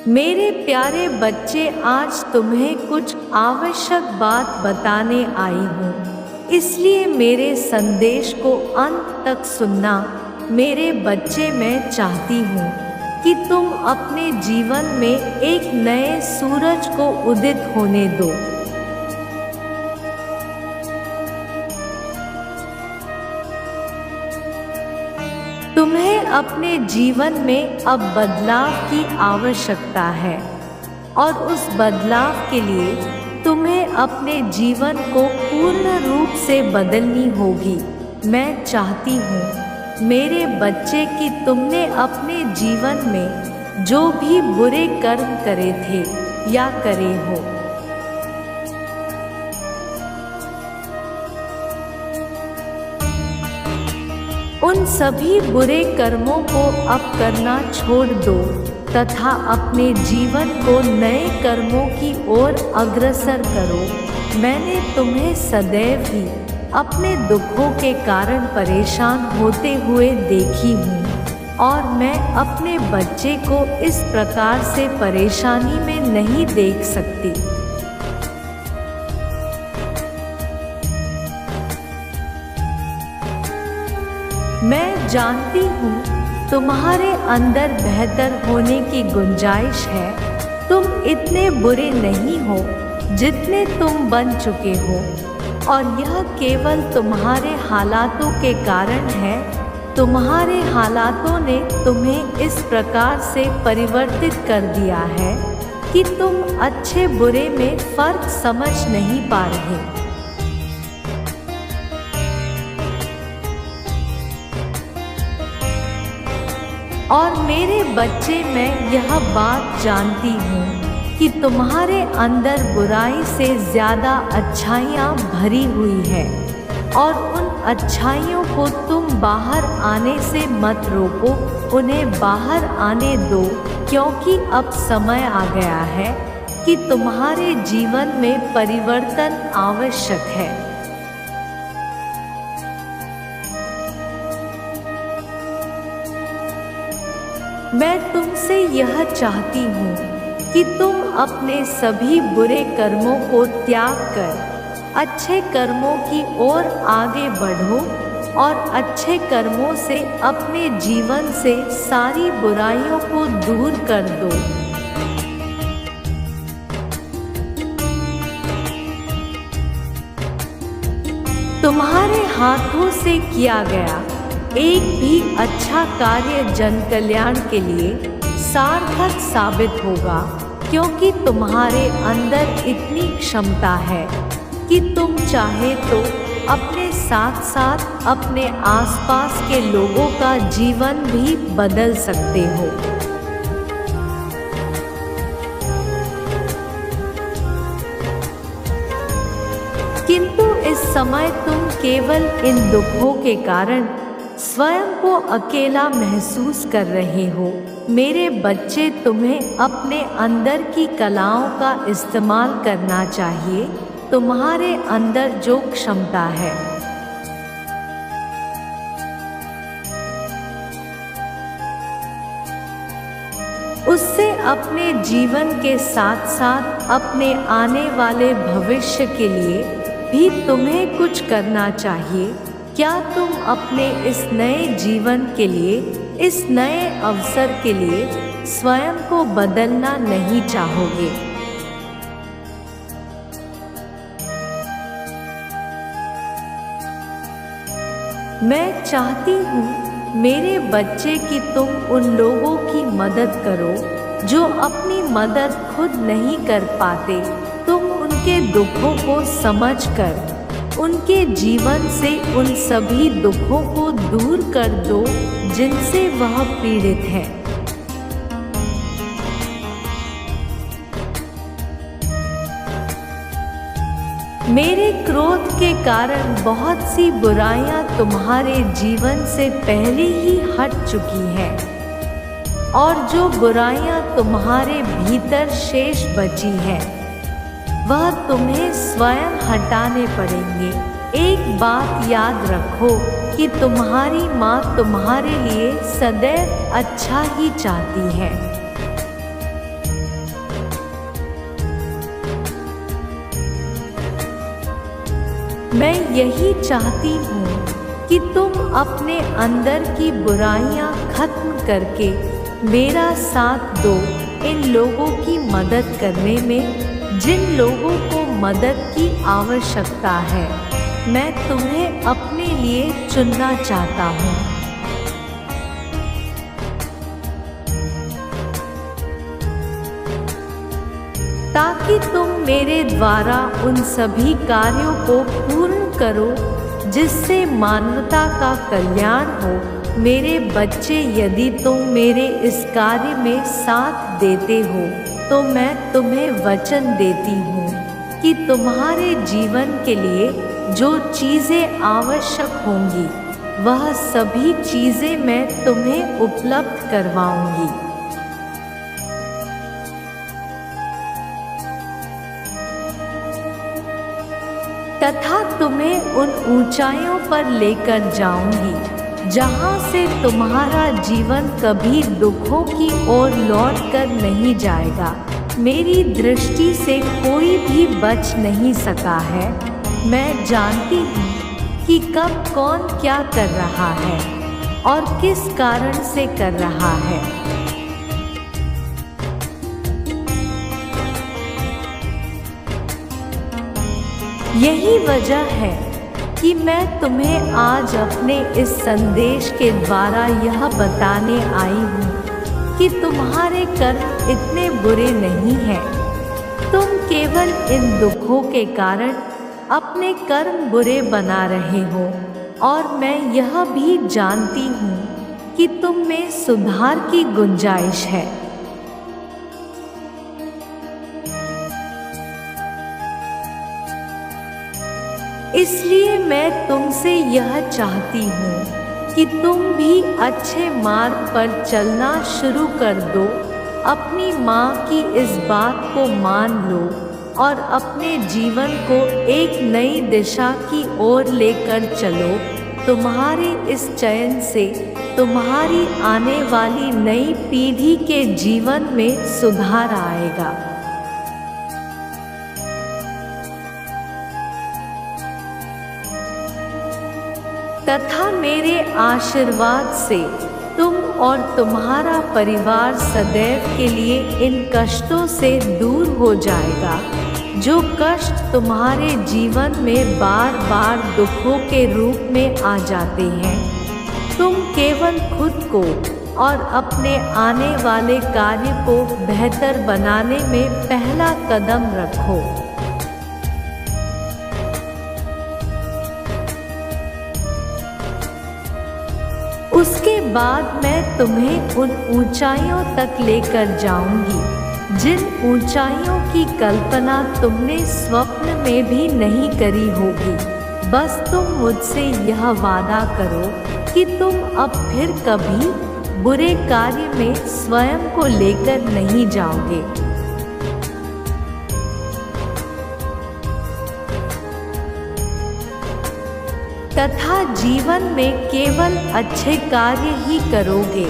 मेरे प्यारे बच्चे, आज तुम्हें कुछ आवश्यक बात बताने आई हूँ, इसलिए मेरे संदेश को अंत तक सुनना। मेरे बच्चे, मैं चाहती हूँ कि तुम अपने जीवन में एक नए सूरज को उदित होने दो। तुम्हें अपने जीवन में अब बदलाव की आवश्यकता है और उस बदलाव के लिए तुम्हें अपने जीवन को पूर्ण रूप से बदलनी होगी। मैं चाहती हूँ मेरे बच्चे कि तुमने अपने जीवन में जो भी बुरे कर्म करे थे या करे हो, उन सभी बुरे कर्मों को अब करना छोड़ दो तथा अपने जीवन को नए कर्मों की ओर अग्रसर करो। मैंने तुम्हें सदैव ही अपने दुखों के कारण परेशान होते हुए देखी हूँ और मैं अपने बच्चे को इस प्रकार से परेशानी में नहीं देख सकती। मैं जानती हूँ तुम्हारे अंदर बेहतर होने की गुंजाइश है। तुम इतने बुरे नहीं हो जितने तुम बन चुके हो और यह केवल तुम्हारे हालातों के कारण है। तुम्हारे हालातों ने तुम्हें इस प्रकार से परिवर्तित कर दिया है कि तुम अच्छे बुरे में फर्क समझ नहीं पा रहे। और मेरे बच्चे, मैं यह बात जानती हूँ कि तुम्हारे अंदर बुराई से ज़्यादा अच्छाइयाँ भरी हुई है और उन अच्छाइयों को तुम बाहर आने से मत रोको, उन्हें बाहर आने दो, क्योंकि अब समय आ गया है कि तुम्हारे जीवन में परिवर्तन आवश्यक है। मैं तुमसे यह चाहती हूँ कि तुम अपने सभी बुरे कर्मों को त्याग कर अच्छे कर्मों की ओर आगे बढ़ो और अच्छे कर्मों से अपने जीवन से सारी बुराइयों को दूर कर दो। तुम्हारे हाथों से किया गया एक भी अच्छा कार्य जन कल्याण के लिए सार्थक साबित होगा, क्योंकि तुम्हारे अंदर इतनी क्षमता है कि तुम चाहे तो अपने साथ साथ अपने आसपास के लोगों का जीवन भी बदल सकते हो। किंतु इस समय तुम केवल इन दुखों के कारण स्वयं को अकेला महसूस कर रहे हो। मेरे बच्चे, तुम्हें अपने अंदर की कलाओं का इस्तेमाल करना चाहिए। तुम्हारे अंदर जो क्षमता है उससे अपने जीवन के साथ साथ अपने आने वाले भविष्य के लिए भी तुम्हें कुछ करना चाहिए। क्या तुम अपने इस नए जीवन के लिए, इस नए अवसर के लिए स्वयं को बदलना नहीं चाहोगे? मैं चाहती हूँ मेरे बच्चे कि तुम उन लोगों की मदद करो जो अपनी मदद खुद नहीं कर पाते। तुम उनके दुखों को समझकर उनके जीवन से उन सभी दुखों को दूर कर दो जिनसे वह पीड़ित है। मेरे क्रोध के कारण बहुत सी बुराइयां तुम्हारे जीवन से पहले ही हट चुकी हैं और जो बुराइयां तुम्हारे भीतर शेष बची हैं वह तुम्हें स्वयं हटाने पड़ेंगे। एक बात याद रखो कि तुम्हारी माँ तुम्हारे लिए सदैव अच्छा ही चाहती है। मैं यही चाहती हूँ कि तुम अपने अंदर की बुराइयां खत्म करके मेरा साथ दो इन लोगों की मदद करने में जिन लोगों को मदद की आवश्यकता है। मैं तुम्हें अपने लिए चुनना चाहता हूँ। ताकि तुम मेरे द्वारा उन सभी कार्यों को पूर्ण करो जिससे मानवता का कल्याण हो। मेरे बच्चे, यदि तुम मेरे इस कार्य में साथ देते हो तो मैं तुम्हें वचन देती हूँ कि तुम्हारे जीवन के लिए जो चीज़ें आवश्यक होंगी वह सभी चीज़ें मैं तुम्हें उपलब्ध करवाऊंगी। तथा तुम्हें उन ऊंचाइयों पर लेकर जाऊंगी जहां से तुम्हारा जीवन कभी दुखों की ओर लौट कर नहीं जाएगा। मेरी दृष्टि से कोई भी बच नहीं सका है। मैं जानती हूँ कि कब कौन क्या कर रहा है और किस कारण से कर रहा है। यही वजह है कि मैं तुम्हें आज अपने इस संदेश के द्वारा यह बताने आई हूँ कि तुम्हारे कर्म इतने बुरे नहीं हैं। तुम केवल इन दुखों के कारण अपने कर्म बुरे बना रहे हो और मैं यह भी जानती हूँ कि तुम में सुधार की गुंजाइश है। इसलिए मैं तुमसे यह चाहती हूँ कि तुम भी अच्छे मार्ग पर चलना शुरू कर दो। अपनी माँ की इस बात को मान लो और अपने जीवन को एक नई दिशा की ओर लेकर चलो। तुम्हारे इस चयन से तुम्हारी आने वाली नई पीढ़ी के जीवन में सुधार आएगा। तथा मेरे आशीर्वाद से तुम और तुम्हारा परिवार सदैव के लिए इन कष्टों से दूर हो जाएगा, जो कष्ट तुम्हारे जीवन में बार बार दुखों के रूप में आ जाते हैं। तुम केवल खुद को और अपने आने वाले कार्य को बेहतर बनाने में पहला कदम रखो। उसके बाद मैं तुम्हें उन ऊंचाइयों तक लेकर जाऊंगी जिन ऊंचाइयों की कल्पना तुमने स्वप्न में भी नहीं करी होगी। बस तुम मुझसे यह वादा करो कि तुम अब फिर कभी बुरे कार्य में स्वयं को लेकर नहीं जाओगे। तथा जीवन में केवल अच्छे कार्य ही करोगे।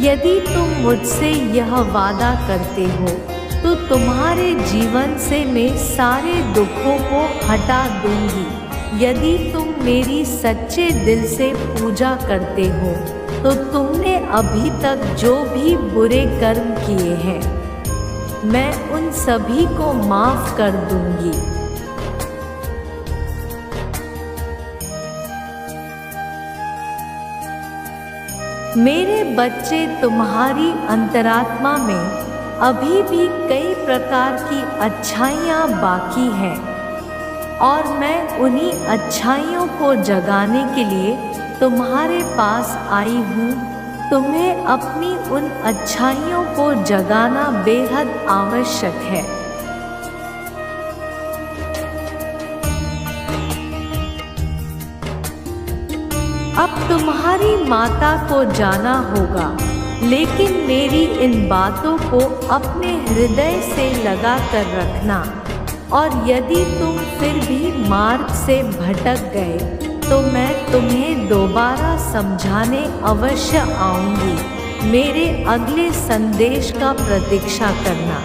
यदि तुम मुझसे यह वादा करते हो तो तुम्हारे जीवन से मैं सारे दुखों को हटा दूंगी। यदि तुम मेरी सच्चे दिल से पूजा करते हो तो तुमने अभी तक जो भी बुरे कर्म किए हैं मैं उन सभी को माफ कर दूंगी। मेरे बच्चे, तुम्हारी अंतरात्मा में अभी भी कई प्रकार की अच्छाइयाँ बाकी हैं और मैं उन्हीं अच्छाइयों को जगाने के लिए तुम्हारे पास आई हूँ। तुम्हें अपनी उन अच्छाइयों को जगाना बेहद आवश्यक है। अब तुम्हारी माता को जाना होगा, लेकिन मेरी इन बातों को अपने हृदय से लगा कर रखना। और यदि तुम फिर भी मार्ग से भटक गए तो मैं तुम्हें दोबारा समझाने अवश्य आऊंगी। मेरे अगले संदेश का प्रतीक्षा करना।